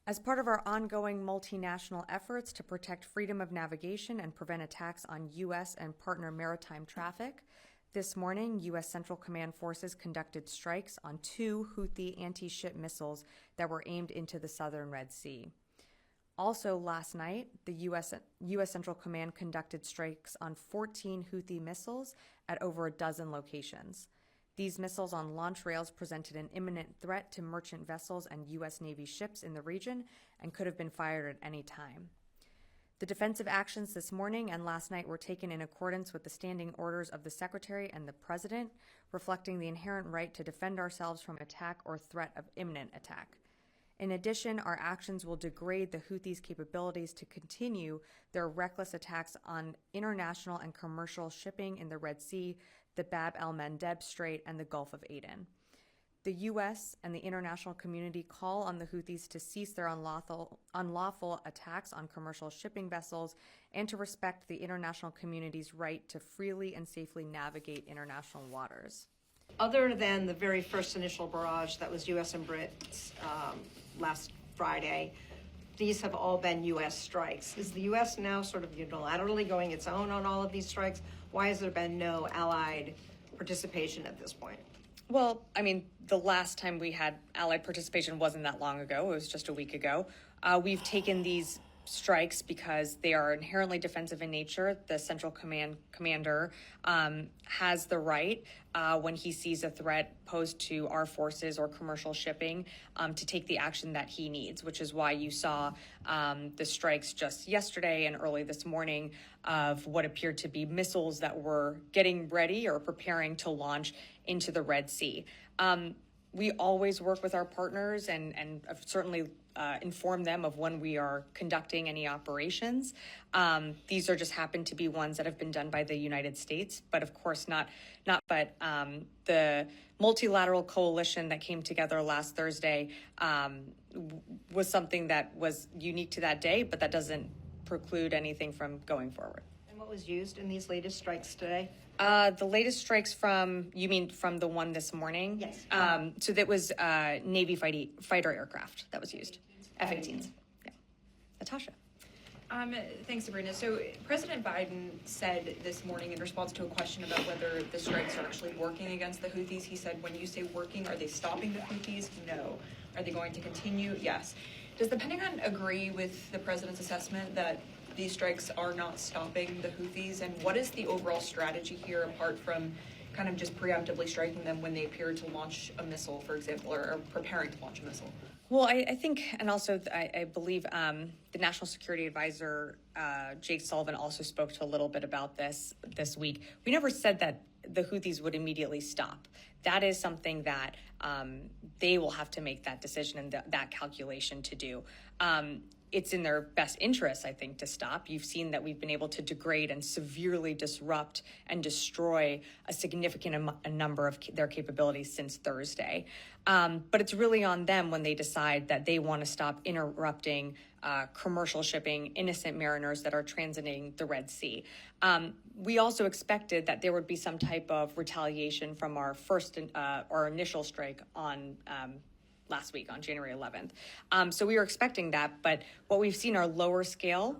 As part of our ongoing multinational efforts to protect freedom of navigation and prevent attacks on U.S. and partner maritime traffic, this morning, U.S. Central Command forces conducted strikes on 2 Houthi anti-ship missiles that were aimed into the southern Red Sea. Also last night, the U.S. Central Command conducted strikes on 14 Houthi missiles at over a dozen locations. These missiles on launch rails presented an imminent threat to merchant vessels and U.S. Navy ships in the region and could have been fired at any time. The defensive actions this morning and last night were taken in accordance with the standing orders of the Secretary and the President, reflecting the inherent right to defend ourselves from attack or threat of imminent attack. In addition, our actions will degrade the Houthis' capabilities to continue their reckless attacks on international and commercial shipping in the Red Sea, the Bab el-Mandeb Strait, and the Gulf of Aden. The U.S. and the international community call on the Houthis to cease their unlawful attacks on commercial shipping vessels and to respect the international community's right to freely and safely navigate international waters. Other than the very first initial barrage that was U.S. and Brits last Friday, these have all been U.S. strikes. Is the U.S. now sort of unilaterally going its own on all of these strikes? Why has there been no allied participation at this point? Well, I mean, the last time we had allied participation wasn't that long ago. It was just a week ago. We've taken these strikes because they are inherently defensive in nature. The Central Commander has the right, when he sees a threat posed to our forces or commercial shipping, to take the action that he needs, which is why you saw the strikes just yesterday and early this morning of what appeared to be missiles that were getting ready or preparing to launch into the Red Sea. We always work with our partners and certainly inform them of when we are conducting any operations. These are just happen to be ones that have been done by the United States, but of course but the multilateral coalition that came together last Thursday was something that was unique to that day, but that doesn't preclude anything from going forward. And what was used in these latest strikes today? The latest strikes you mean from the one this morning? Yes. So that was Navy fighter aircraft that was used. F-18s. Yeah. Natasha. Thanks, Sabrina. So President Biden said this morning in response to a question about whether the strikes are actually working against the Houthis, he said, when you say working, are they stopping the Houthis? No. Are they going to continue? Yes. Does the Pentagon agree with the president's assessment that these strikes are not stopping the Houthis? And what is the overall strategy here, apart from kind of just preemptively striking them when they appear to launch a missile, for example, or preparing to launch a missile? Well, I think, and also I believe the National Security Advisor, Jake Sullivan, also spoke to a little bit about this week. We never said that the Houthis would immediately stop. That is something that they will have to make that decision and that calculation to do. It's in their best interest, I think, to stop. You've seen that we've been able to degrade and severely disrupt and destroy a significant number of their capabilities since Thursday. But it's really on them when they decide that they want to stop interrupting commercial shipping, innocent mariners that are transiting the Red Sea. We also expected that there would be some type of retaliation from our initial strike on last week on January 11th. So we were expecting that, but what we've seen are lower scale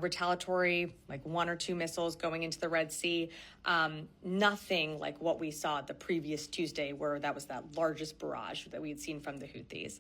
retaliatory, like 1 or 2 missiles going into the Red Sea. Nothing like what we saw the previous Tuesday, where that was that largest barrage that we had seen from the Houthis.